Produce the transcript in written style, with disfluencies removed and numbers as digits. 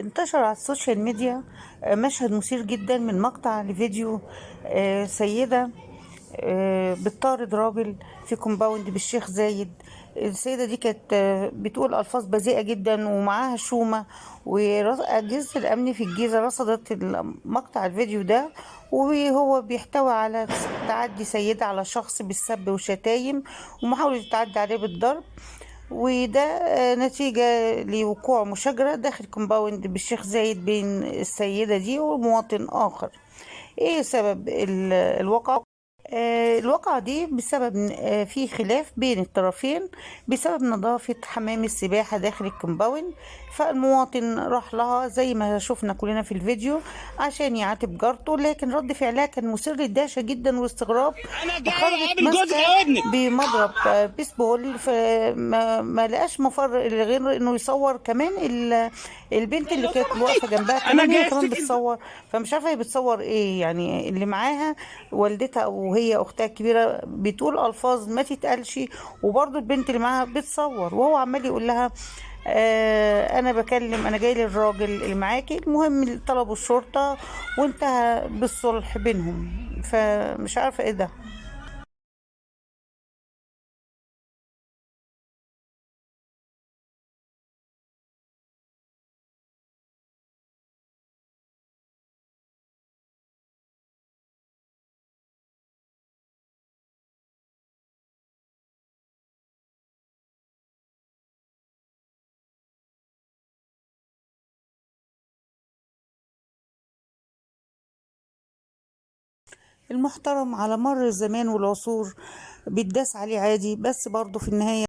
انتشر على السوشيال ميديا مشهد مثير جدا من مقطع لفيديو سيدة بتطارد راجل في كومباوند بالشيخ زايد. السيدة دي كانت بتقول ألفاظ بذيئة جدا ومعاها شومة، وأجهزة الأمن في الجيزة رصدت مقطع الفيديو ده، وهو بيحتوي على تعدي سيدة على شخص بالسب وشتايم ومحاولة التعدي عليه بالضرب. وده نتيجة لوقوع مشاجرة داخل كومباوند بالشيخ زايد بين السيدة دي ومواطن آخر. ايه سبب الواقعة؟ الواقعة دي بسبب في خلاف بين الطرفين بسبب نظافة حمام السباحة داخل الكومباوند. فالمواطن راح لها زي ما شفنا كلنا في الفيديو عشان يعاتب جارته، لكن رد فعلها كان مثير للدهشة جدا واستغراب. انا جاي خرجت اقابل جوزك ماسكة يا ابني. بمضرب بيسبول، فما لقاش مفر غير انه يصور كمان البنت اللي كانت واقفة جنبها، انا كمان هي جاي كمان اشتكي. بتصور. فمش عارفة هي بتصور ايه، يعني اللي معاها والدتها وهي اختها الكبيره بتقول الفاظ ما تتقالش، وبرضه البنت اللي معاها بتصور وهو عمال يقول لها انا بكلم، انا جاي للراجل اللي معاكي. المهم طلبوا الشرطه وانتهى بالصلح بينهم. فمش عارفه ايه ده. المحترم على مر الزمان والعصور بيتداس عليه عادي، بس برضه في النهايه